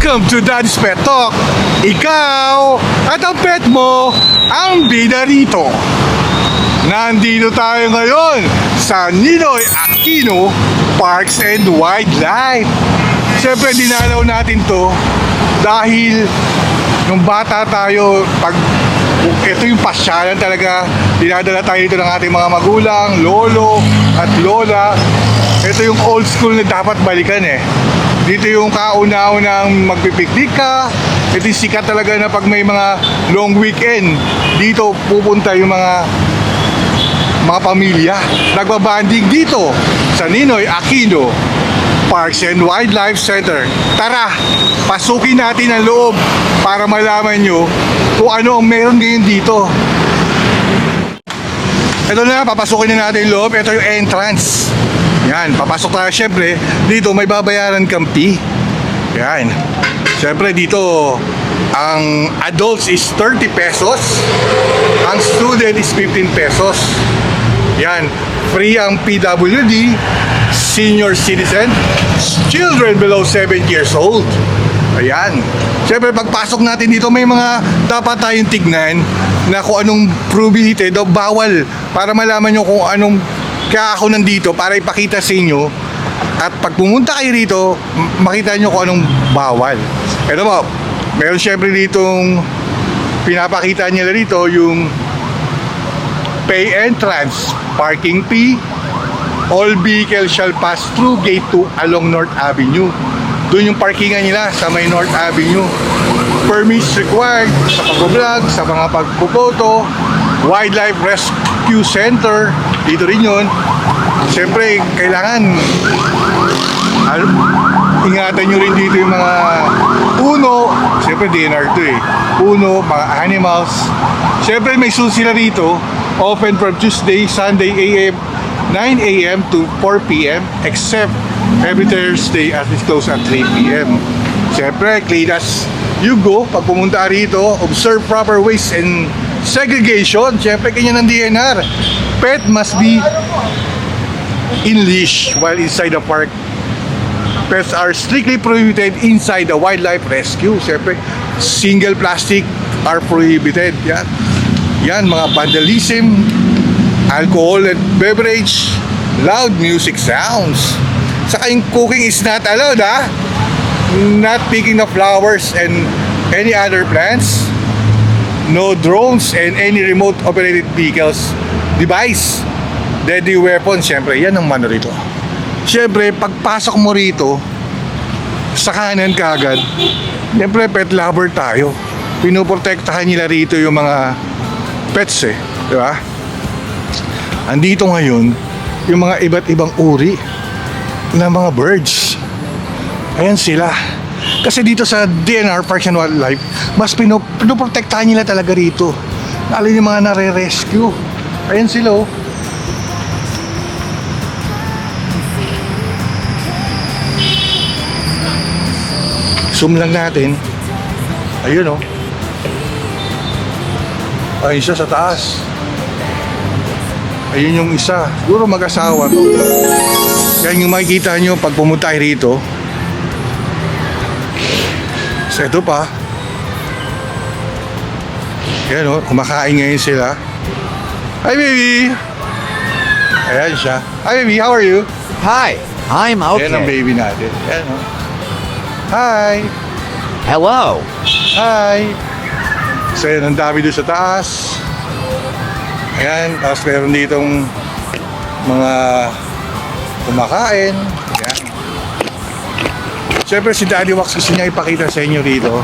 Welcome to Daddy's Pet Talk. Ikaw at ang pet mo ang bida rito. Nandito tayo ngayon sa Ninoy Aquino Parks and Wildlife. Siyempre dinalaw natin to dahil nung bata tayo, pag ito yung pasyalan talaga, dinadala tayo dito ng ating mga magulang, lolo at lola. Ito yung old school na dapat balikan eh. Dito yung kauna-unang magpipiknik ka. Ito yung sikat talaga na pag may mga long weekend, dito pupunta yung mga pamilya. Nagbabanding dito sa Ninoy Aquino Parks and Wildlife Center. Tara, pasukin natin ang loob para malaman nyo kung ano ang meron ngayon dito. Ito na, papasukin na natin yung loob. Ito yung entrance. Yan, papasok tayo. Syempre, dito may babayaran kang fee. Yan. Syempre, dito ang adults is 30 pesos. Ang student is 15 pesos. Yan. Free ang PWD, senior citizen, children below 7 years old. Ayan. Siyempre, pagpasok natin dito, may mga dapat tayong tignan na kung anong prohibited o bawal para malaman nyo kung anong kaya ako nandito para ipakita sa inyo. At pag pumunta kayo rito, makita nyo kung anong bawal. Ito po, meron siyempre ditong pinapakita nila rito yung pay entrance, parking fee. All vehicles shall pass through gate 2 along North Avenue. Doon yung parkingan nila sa may North Avenue. Permits required sa pag-vlog, sa mga pagpupoto. Wildlife Rescue Center, dito rin yun. Siyempre, kailangan ingatan nyo rin dito yung mga puno. Siyempre, DNR to eh. Puno, mga animals. Siyempre, may zoo sila dito. Open from Tuesday, Sunday AM, 9 AM to 4 PM, except every Thursday as it's closed at 3 PM. Siyempre, clean as you go. Pag pumunta rito, observe proper waste and segregation. Siyempre, ganyan ng DNR. Pet must be in leash while inside the park. Pets are strictly prohibited inside the wildlife rescue. Siyempre, single plastic are prohibited. Yan. Yan, mga vandalism, alcohol and beverage, loud music sounds. Saka yung cooking is not allowed, ha? Not picking of flowers and any other plants. No drones and any remote operated vehicles device. Deadly weapons, syempre, yan ang mano rito. Syempre, pagpasok mo rito, sa kanan kagad, syempre, pet lover tayo. Pinoprotektahan nila rito yung mga pets eh, di ba? Andito ngayon, yung mga iba't ibang uri ng mga birds. Ayan sila. Kasi dito sa DNR Parks and Wildlife, mas pinoprotektahan nila talaga rito. Lalo yung mga nare-rescue. Ayan sila oh. Zoom lang natin. Ayun oh. Ayun siya sa taas. Ayun yung isa. Siguro mag-asawa to. Yan yung makikita nyo pag pumunta rito. So ito pa. Yan o, kumakain ngayon sila. Hi baby! Ayan siya. Hi baby, how are you? Hi, I'm okay. Yan ang baby natin. Yan o. Hi! Hello. Hi! So yan, ang dami doon sa taas. Ayan, tapos meron ditong mga kumakain. Ayan. Siyempre si Daddy Wax gusto niya ipakita sa inyo dito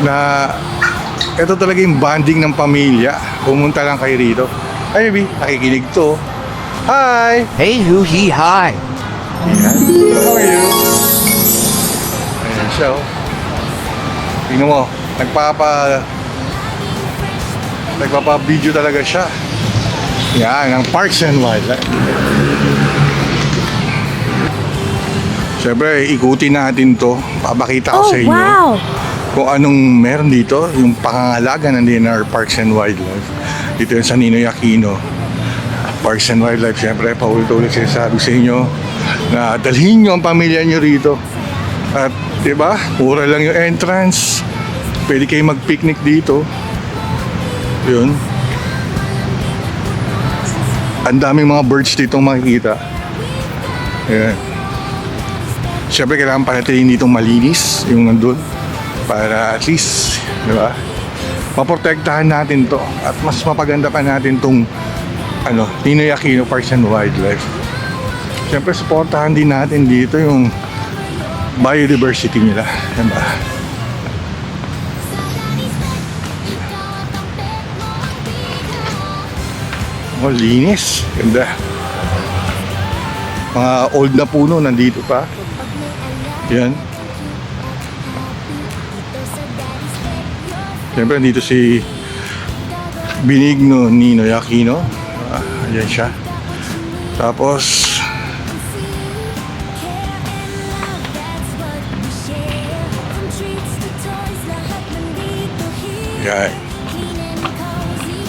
na ito talaga yung bonding ng pamilya. Pumunta lang kayo rito. Ay baby, nakikinig to. Hi! Hey, Hoo-hee, hi. Ayan. How are you? Ayan siya oh. Tingnan mo, nagpapa-video talaga siya. Yan, ang Parks and Wildlife. Siyempre, ikutin natin to. Papakita ko sa inyo. Wow! Kung anong meron dito, yung pangangalaga ng DNR Parks and Wildlife. Dito yung sa Ninoy Aquino Parks and Wildlife. Siyempre, paulit-ulit sinasabi sa inyo na dalhin nyo ang pamilya nyo rito. At, di ba, mura lang yung entrance. Pwede kayo mag-picnic dito. Yun. Ang daming mga birds dito makikita. Ayan. Siyempre, kailangan panatilihin dito malinis yung nandun. Para at least, di ba, maprotektahan natin to. At mas mapaganda pa natin tong Ninoy Aquino Parks and Wildlife. Siyempre, supportahan din natin dito yung biodiversity nila. Diba? Oh, linis. Ganda. Mga old na puno nandito pa. Yan. Siyempre, nandito si Benigno Ninoy Aquino. Ayan siya. Tapos, yan.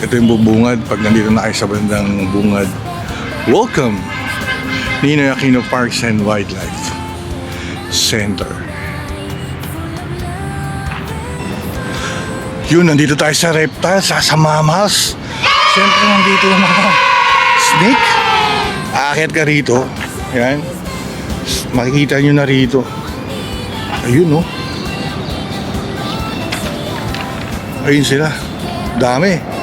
Ito yung bubungad pag nandito na kayo sa bandang bungad. Welcome! Ninoy Aquino Parks and Wildlife Center. Yun, nandito tayo sa reptiles, sa mammals. Siyempre, nandito yung mga snake. Aakyat ka rito. Yan. Makikita nyo na rito. Ayun, no? Ayun sila. Dami.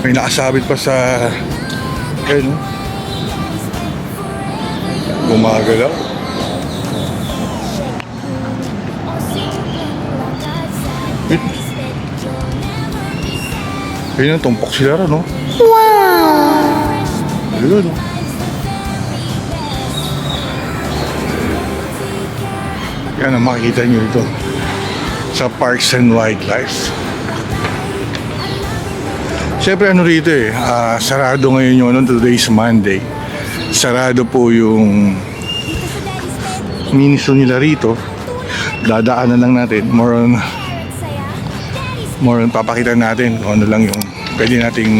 May nakasabit pa sa ayun, no? Gumagalaw. Ayun, tumpok sila rin, no? Ayun, no? Yan ang makikita nyo ito sa Parks and Wildlife. Siyempre rito sarado ngayon yun, today's Monday. Sarado po yung miniso nila rito. Dadaanan lang natin. More on papakita natin kung ano lang yung pwede nating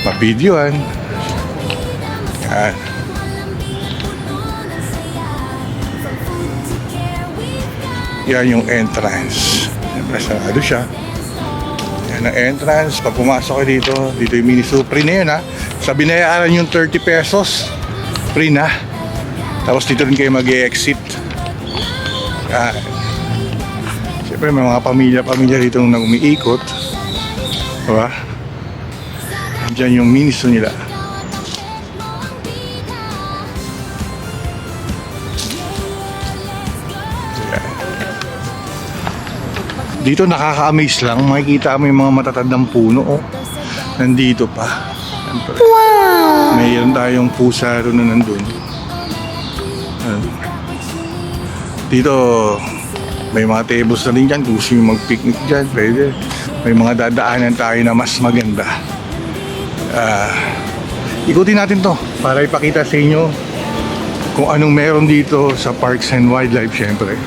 mabidyoan. Yan. Yan yung entrance. Siyempre sarado siya. Yan ang entrance. Pag pumasok kayo dito yung miniso. Free na yun, ha. Sa binayaran yung 30 pesos. Free na. Tapos dito rin kayo mag-e-exit. Yan. Siyempre may mga pamilya dito na umiikot. Diba? Diyan yung miniso nila. Yan. Dito nakaka-amaze lang. Makikita mo yung mga matatandang puno. Oh. Nandito pa. Wow! Mayroon tayong pusa rin na nandun. Dito may mga tables na rin dyan. Kung gusto nyo mag-picnic dyan, pwede. May mga dadaanan tayo na mas maganda. Ikutin natin to para ipakita sa inyo kung anong meron dito sa Parks and Wildlife, syempre.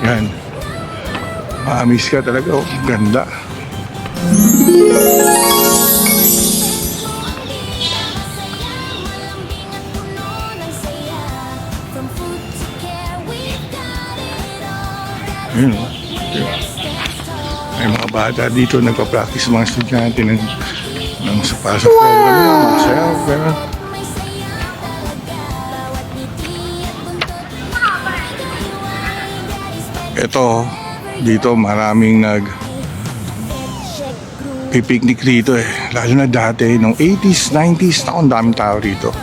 Yan. Ma-amaze ka talaga. Oh, ganda. Ayun, oh. May mga bata dito nagpa-practice mga estudyante ng para sa program nila, mga sayaw, gano'n. Ito, dito maraming pipiknik rito lalo na dati nung 80s, 90s, ang daming tao rito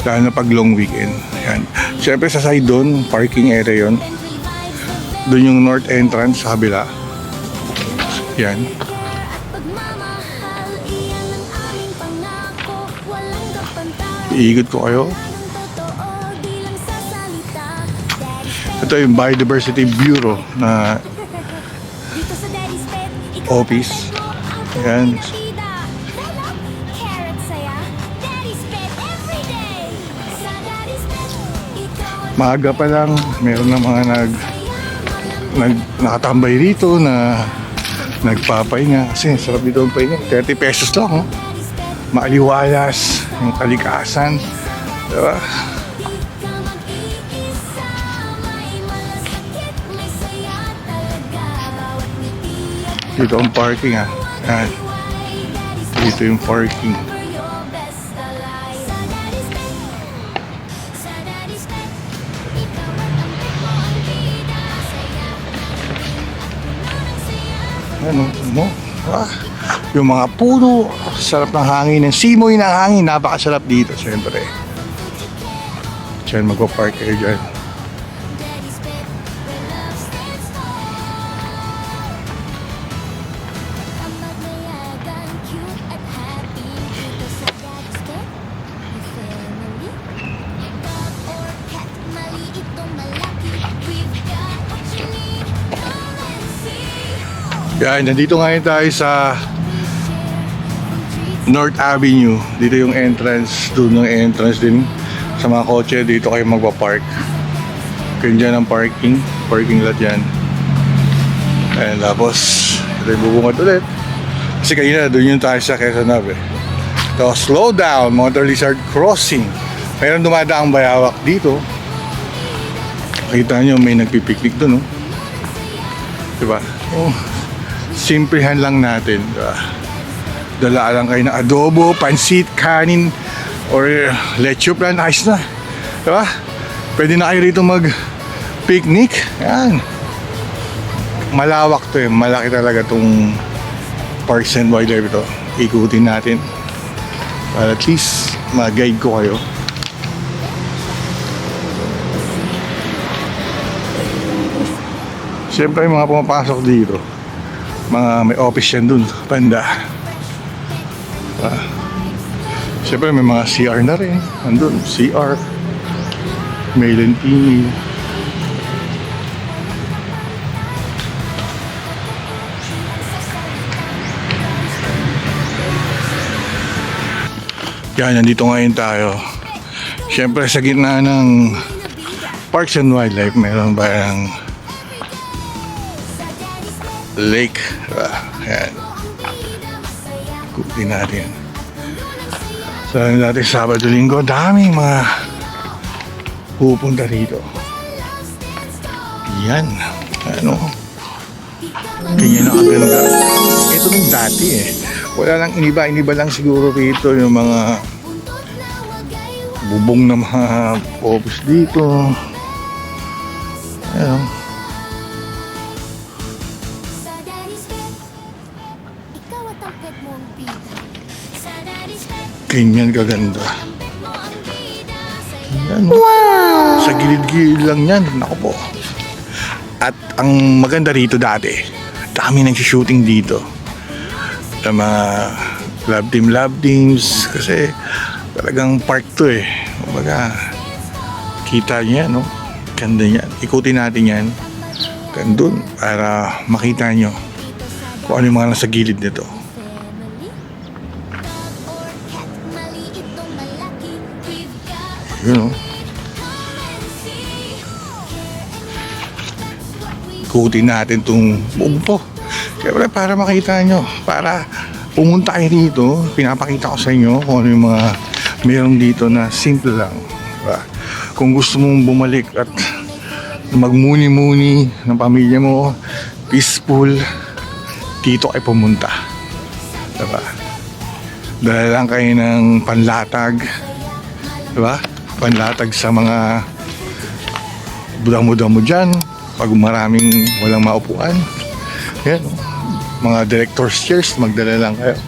lalo na pag long weekend. Yan. Siyempre sa side doon, parking area yon. Doon yung north entrance sa kabila. Yan. Iikot ko kayo. Ito yung Biodiversity Bureau na office. Yan. Maaga pa lang, meron na mga nakatambay rito na nagpapahinga. Kasi sarap dito ang pahinga. 30 pesos lang, oh. Maaliwalas, yung kalikasan. Diba? Dito ang parking, ah. Yan. Dito yung parking. Ano? Yung mga puno, sarap ng hangin, ng simoy ng hangin, napakasarap dito, syempre. Diyan, magpa-park kayo dyan. Yan, nandito ngayon tayo sa North Avenue. Dito yung entrance, doon yung entrance din sa mga kotse. Dito kayo magpa-park. Kaya dyan ang parking lot yan. And tapos, ito yung bubungat ulit. Kasi kanina, doon yung tayo sa Quezon Ave. So, slow down, Motor Lizard Crossing. Mayroon dumadaang bayawak dito. Nakita nyo, may nagpipiknik doon, no? Diba? Oh. Simplihan lang natin, diba? Dala lang kayo ng adobo, pansit, kanin, or leche plan, ayos na, diba? Pwede na kayo rito mag-picnic. Yan. Malawak to eh, malaki talaga tong Parks and Wildlife ito. Ikutin natin para at least mag-guide ko kayo. Siyempre yung mga pumapasok dito, mga may office yan dun, banda. Siyempre may mga CR na rin. Andun, CR, male and female. Yan, nandito ngayon tayo. Siyempre sa gitna ng Parks and Wildlife, meron ba yung lake? Ayan. Kutin natin. Sabi natin Sabado, Linggo, daming mga pupunta rito. Yan. Ano? Ganyan ang ganda. Ito nung dati eh. Wala lang iniba lang siguro rito yung mga bubong na mga office dito. Ayan. Ganyan kaganda. Yan. Wow! Sa gilid-gilid lang yan. Naku po. At ang maganda rito dati, dami nag-shooting dito. Sa mga love teams. Kasi talagang park to eh. Kumbaga, kita niya, no? Ganda niyan. Ikutin natin yan. Gandun para makita nyo kung ano yung mga nasa gilid nito. You know, ikutin natin itong buong to. Kaya wala, para makita nyo, para pumunta kayo dito, pinapakita ko sa inyo kung ano yung mga meron dito na simple lang, diba? Kung gusto mong bumalik at magmuni-muni ng pamilya mo, peaceful, dito kayo pumunta, diba? Dala lang kayo ng panlatag, diba? Panlatag sa mga damo-damo dyan pag maraming walang maupuan. Yan, mga director's chairs, magdala lang kayo.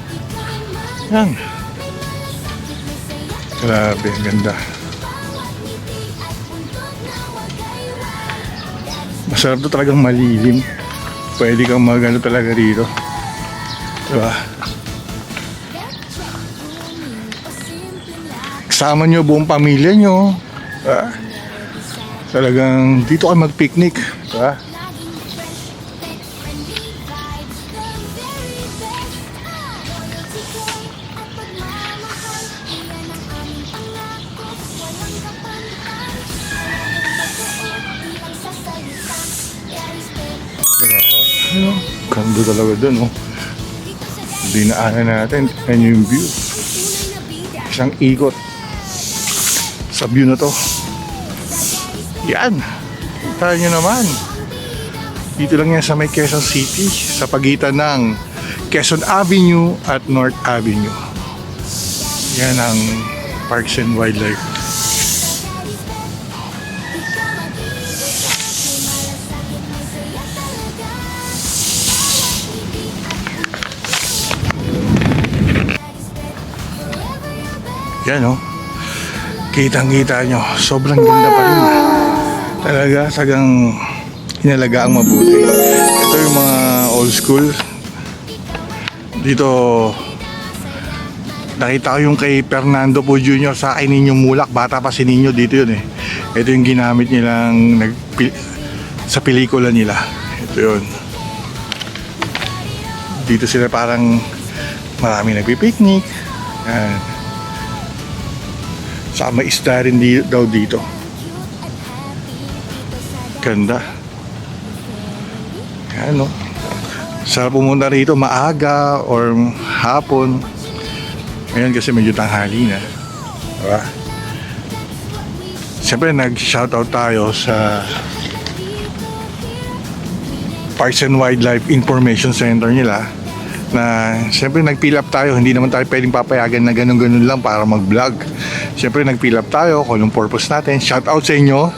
Yan. Grabe, ganda. Masarap to, talagang malilim. Pwede kang magano talaga dito, diba? Kasama nyo buong pamilya nyo, talagang dito kayo mag-picnic, diba? Ano? Ganda talaga dun, oh. Dinaanan natin. Ayan yung view. Isang ikot sa view na to. Yan. Kita nyo naman. Dito lang yan sa may Quezon City, sa pagitan ng Quezon Avenue at North Avenue. Yan ang Parks and Wildlife. Yan, oh. Kitang-kita nyo. Sobrang ganda pa rin. Talaga, sagang inalaga ang mabuti. Ito yung mga old school. Dito, nakita ko yung kay Fernando po Jr. sa akin Niño Mulak. Bata pa si Niño, dito yun eh. Ito yung ginamit nilang sa pelikula nila. Ito yun. Dito sila parang marami nagpipiknik. Yan. Saka may isda rin daw dito. Ganda. Yan, no? Sarap pumunta rito maaga or hapon. Ngayon kasi medyo tanghali na. Diba? Siyempre nag-shoutout tayo sa Parks and Wildlife Information Center nila na siyempre nag-fill up tayo. Hindi naman tayo pwedeng papayagan na ganun-ganun lang para mag-vlog. Siyempre nag-fill up tayo kung anong purpose natin. Shoutout sa inyo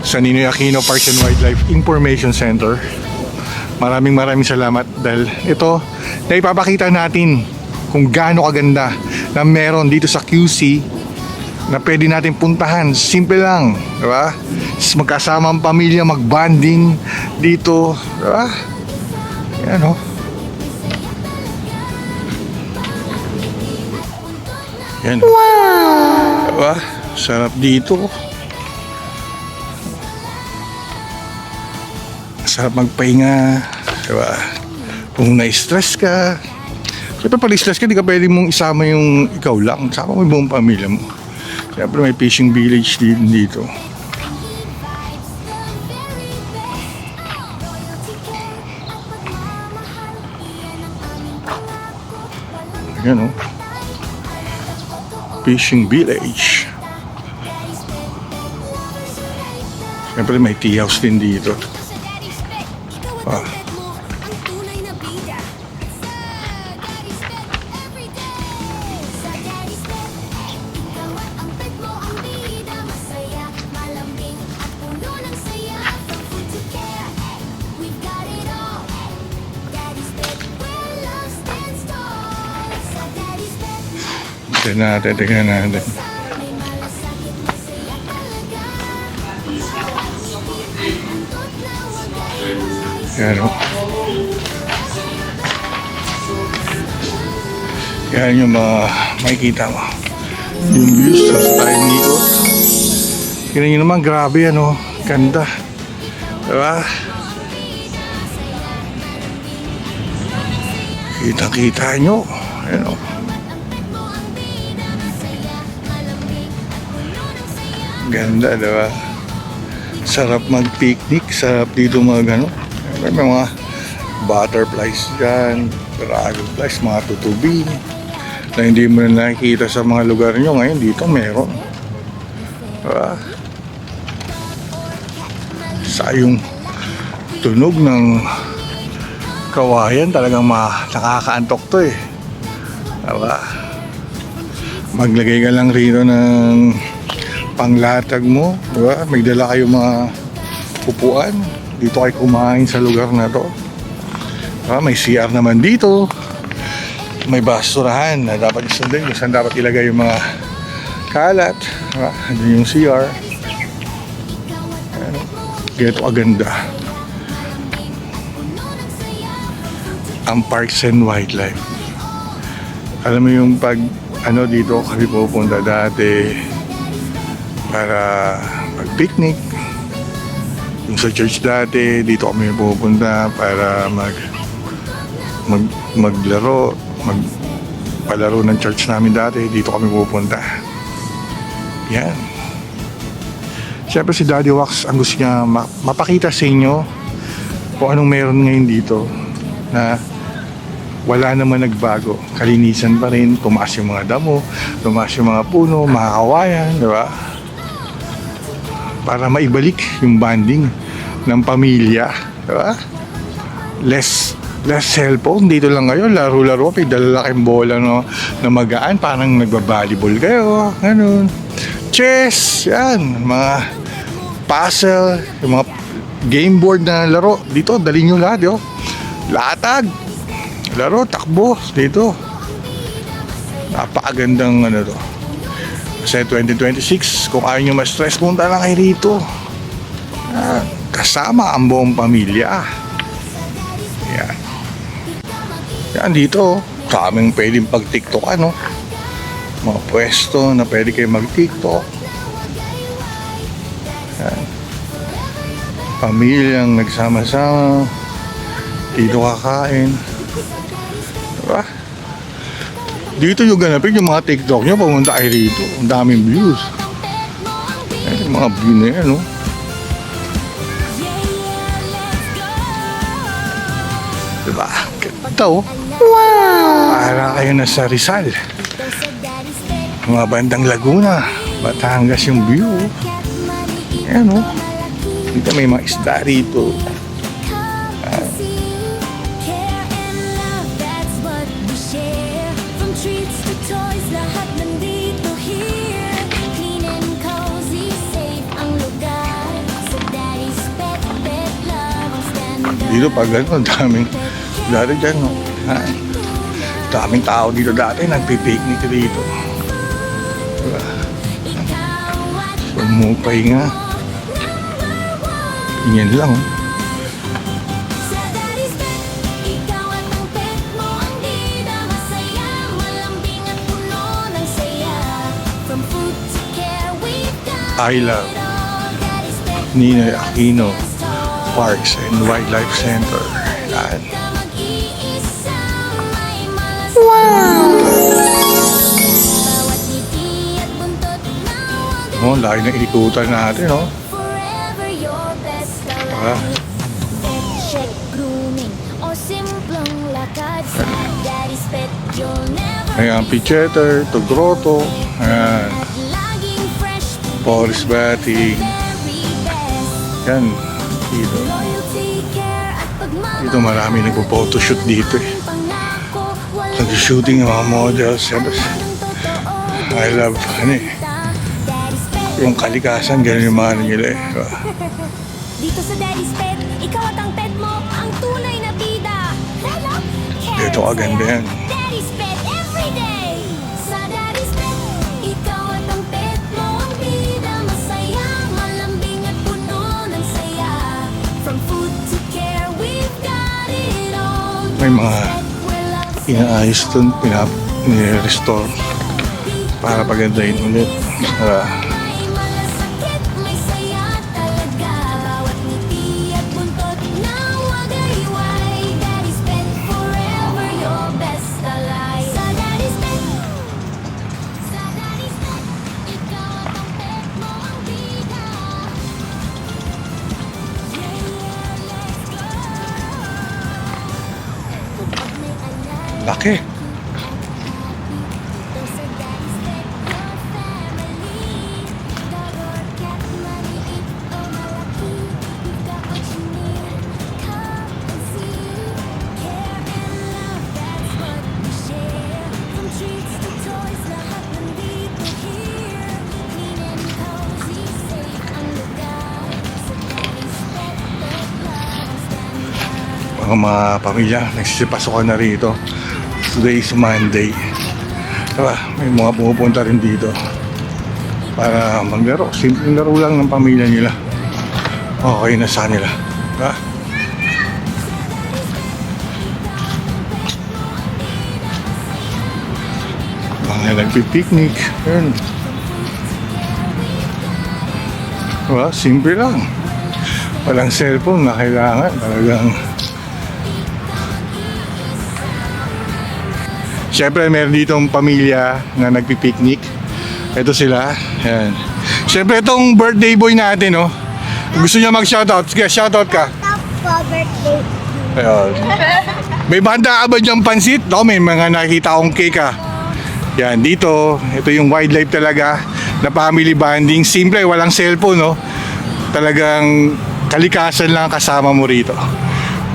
sa Ninoy Aquino Parks and Wildlife Information Center. Maraming salamat dahil ito na ipapakita natin kung gaano kaganda na meron dito sa QC na pwede natin puntahan. Simple lang, di ba? Magkasama ang pamilya, mag-bonding dito, di ba? Yan, oh. Yan. Wow! Diba? Sarap dito. Sarap magpahinga. Diba? Kung na-stress ka, siyempre pag stress ka, di ka pwede mong isama yung ikaw lang. Sama mo yung buong pamilya mo. Siyempre may fishing village din dito. Ayan, oh. Fishing village. Siyempre may tea house din dito. Ah. Tingnan natin. Yan, o. Yan yung makikita mo. Yung views sa tayo nikot. Tingnan nyo naman, grabe yan, o. Ganda. Diba? Kita-kita nyo. Yan, o. Ganda, diba? Sarap mag-picnic, sarap dito ano. May mga butterflies dyan, dragonflies, mga tutubi na hindi mo na nakikita sa mga lugar nyo. Ngayon dito meron. Diba? Sa yung tunog ng kawayan talagang nakakaantok to eh. Diba? Maglagay ka lang rito ng panglatag mo, diba? May dala kayo mga upuan. Dito kayo kumain sa lugar na to. Diba? May CR naman dito. May basurahan na dapat isundin kung saan dapat ilagay yung mga kalat. Diba? Andun yung CR. Ganito kaganda ang Parks and Wildlife. Alam mo yung pag dito kami pupunta dati para mag-picnic. Yung sa church dati, dito kami pupunta para maglaro, magpalaro ng church namin dati. Dito kami pupunta. Yan. Siyempre si Daddy Wax, ang gusto niya mapakita sa inyo kung anong meron ngayon dito na wala naman nagbago. Kalinisan pa rin, tumaas yung mga damo, tumaas yung mga puno, mga kawayan, di ba? Para maibalik yung bonding ng pamilya, di ba? Less cellphone, dito lang kayo, laro-laro, may dalalaking bola no, na magaan, parang nagbabalibol kayo, ganun. Chess, yan, mga puzzle, yung mga game board na laro, dito, dali nyo lahat, yo. Latag, laro, takbo, dito. Napakagandang ano to. Kasi 2026, kung ayaw nyo ma-stress, punta lang kayo rito. Kasama ang buong pamilya. Yan. Yan dito, kaming pwedeng pag-tiktok ano. Mga pwesto na pwede kayo mag-tiktok. Yan. Pamilyang nagsama-sama. Dito kakain. Diba? Dito yung ganapin yung mga TikTok nyo, pumunta kayo rito. Ang daming views. Yan, yung mga view na yan, no? Diba? Ganda, oh. Wow! Para kayo nasa Rizal. Mga bandang Laguna. Batangas yung view. Ayan, oh. Dito may mga isda rito. Dito pag gano'n, daming dati dyan, no? Daming tao dito dati, nagpipiknik dito. Diba? Pumupay nga. Yan lang, oh. I love Ninoy Aquino Parks and Wildlife Center. Yan. Oh, laki na ikutan natin, no? Ayan, Picheter, Togroto, ayan, Forest Bathing, yan, dito. Dito marami nagpo-photoshoot dito eh. Nag-shooting ng mga models. I love, ano eh, yung kalikasan, ganun yung mga nila eh. Dito sa Daddy's Pet, ikaw at ang pet mo, ang tunay na bida. Dito kaganda yan. Daddy's Pet every day. Sa Daddy's Pet, ikaw at ang pet mo, ang bida. Masaya, malambing at puno ng saya. From food to care, we've got it all. May mga inaayos doon, pinap-restore para pagandahin ulit. May malasakit, may saya talaga. Bawat ngiti at buntot na wagayway. Daddy's Pet, forever your best ally. Sa Daddy's Pet, sa Daddy's Pet, ikaw at ang pet mo ang bida. Yeah, let's go. Kapag may alay, Laki. dito sa Daddy's Pet, your family. Dog or cat, maliit o malaki, we've got what you need. Come and see. Care and love, that's what we share. From treats to toys, lahat nandito here. Clean and cozy, safe ang lugar. Sa Daddy's Pet, pet love ang standby. Mga pamilya, nagsisipasok na rito. Today is Monday. Diba? May mga pumupunta rin dito para maglaro. Simpleng laro lang ng pamilya nila. Okay na sa kanila. Diba? Mga nagpipiknik. Yun. Diba? Simple lang. Walang cellphone na kailangan. Talagang siyempre, meron ditong pamilya na nagpipiknik. Ito sila. Ayan. Siyempre, itong birthday boy natin, oh. Gusto niya mag-shoutout. Sige, shoutout ka. po, birthday. Ayun. May banda ka ba diyang pansit? Ako, may mga nakikita akong cake ah. Yan, dito, ito yung wildlife talaga na family bonding. Simple, walang cellphone, no? Talagang kalikasan lang kasama mo rito.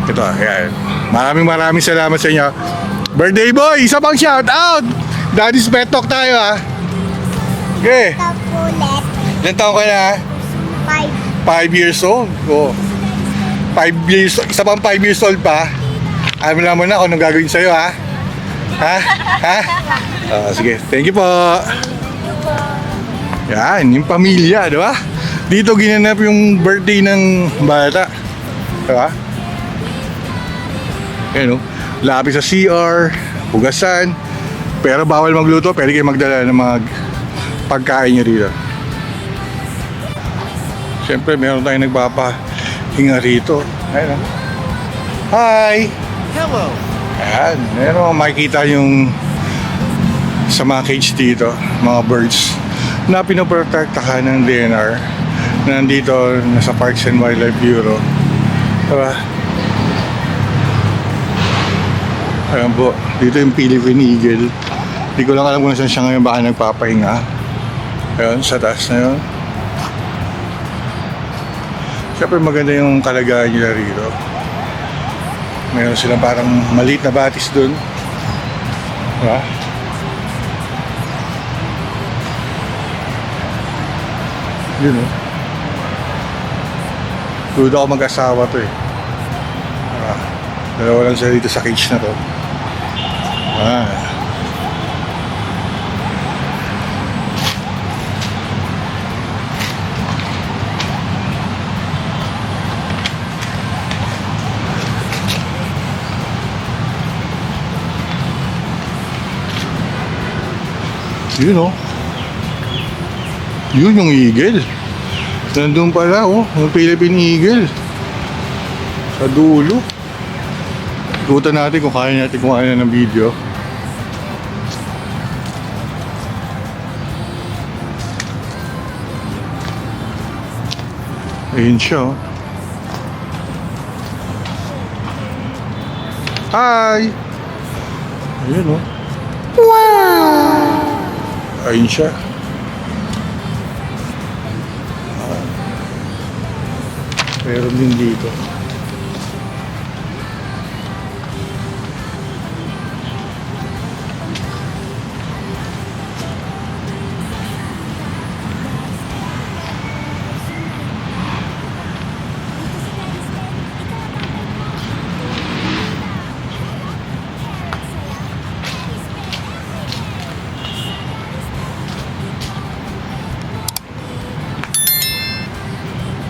Ito, yan. Maraming salamat sa inyo. Birthday boy, isa pang shout out! Daddy's Pet Talk tayo ah. Okay. Kapulet. Ilan taon ka na? 5 years old. Oh. 5 years, isa pang 5 years old pa. Alam mo na kung anong gagawin sa'yo ha? Ha? Ha? Sige, thank you po. Yan, yung pamilya, di ba? Dito ginanap yung birthday ng bata. Di ba? Yan o. Lapis sa CR, hugasan. Pero bawal magluto, pwede kayo magdala ng mga pagkain nyo dito. Siyempre, meron tayong nagpapahinga rito. Ayun o. Hi! Hello. Ayan, meron makikita yung sa mga cage dito, mga birds na pinoprotektahan ng DNR na nandito nasa Parks and Wildlife Bureau. Diba? Ayan po, dito yung Philippine Eagle. Hindi ko lang alam kung saan siya ngayon, baka nagpapahinga. Ayan, sa taas na yun. Siyempre maganda yung kalagayan nila rito. Mayroon silang parang maliit na batis dun. Diba? Yun o. Tudo ako mag-asawa to eh. Diba? Dalawa lang sila dito sa cage na to. Yun o. Yun yung eagle. Nandun pala oh, yung Philippine Eagle. Sa dulo. Ikutan natin kung kaya natin kumain ng video. Ayun siya oh. Hi! Ayun oh. Ayun siya. Meron din dito.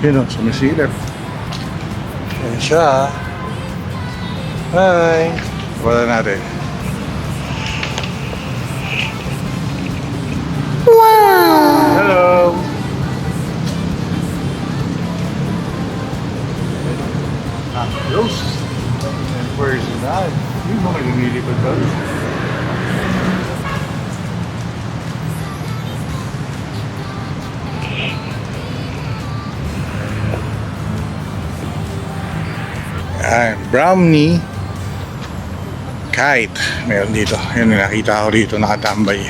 Yun o, sumisilip. Yan siya. Hi! Wala natin. Wow! Hello! Close. And where's that? Yun mo, may lumilipad ba? Ayan, brownie kite. Meron dito. Yan, nakita ko dito, nakatambay.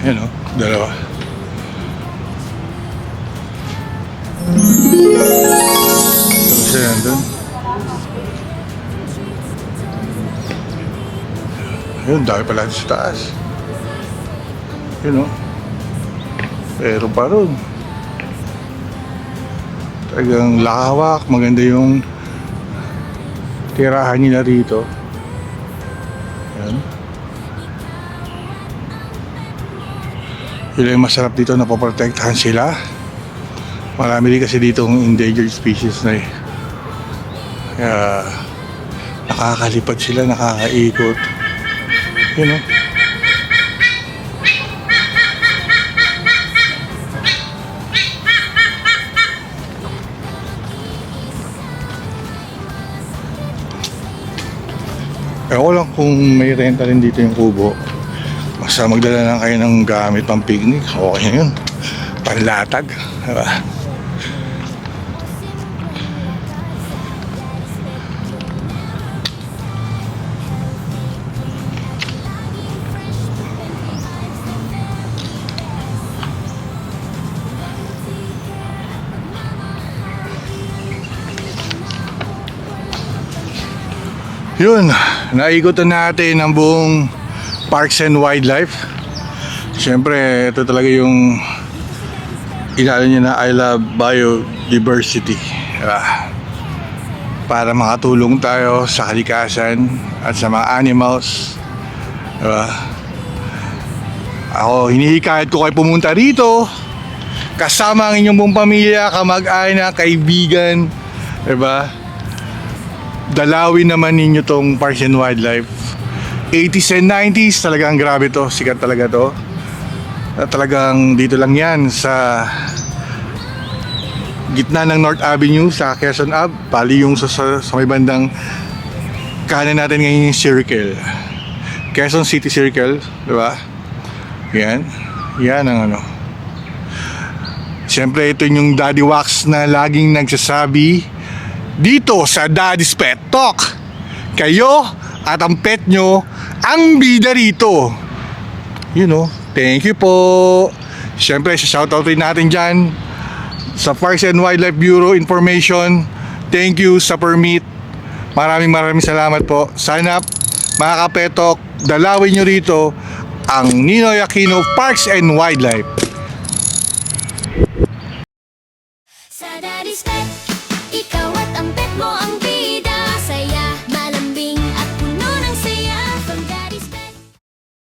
Yan o, dalawa. Ano siya yan dun? Yun, dami pala sa taas. Yun o. Pero pa ron. Talagang lawak, maganda yung tirahan nila rito. Yan. Yun yung masarap dito, napoprotektahan sila. Marami din kasi dito ang endangered species na eh. Kaya nakakalipad sila, nakakaikot. Yun o. Ewan ko lang kung may renta rin dito yung kubo. Basta magdala lang kayo ng gamit pang picnic. Okay na yun. Panlatag. Diba? Yun, naikutan natin ang buong Parks and Wildlife. Siyempre, ito talaga yung inalo niya na I love biodiversity. Para makatulong tayo sa kalikasan at sa mga animals. Ako, hinihikayat ko kayo pumunta rito kasama ang inyong buong pamilya, kamag-anak, kaibigan. Diba? Dalawin naman ninyo tong Parks and Wildlife. 80s and 90s, talagang grabe to. Sikat talaga to. Talagang dito lang yan sa gitna ng North Avenue sa Quezon Ave. Bali yung sa may bandang kanan natin ngayon yung Circle. Quezon City Circle, di ba? Yan. Yan ang ano. Siyempre ito yung Daddy Wax na laging nagsasabi dito sa Daddy's Pet Talk. Kayo at ang pet nyo ang bida rito. You know, thank you po. Siyempre, shoutout rin natin dyan sa Parks and Wildlife Bureau Information. Thank you sa permit. Maraming salamat po. Sana mga kapetok, dalawin nyo rito ang Ninoy Aquino Parks and Wildlife.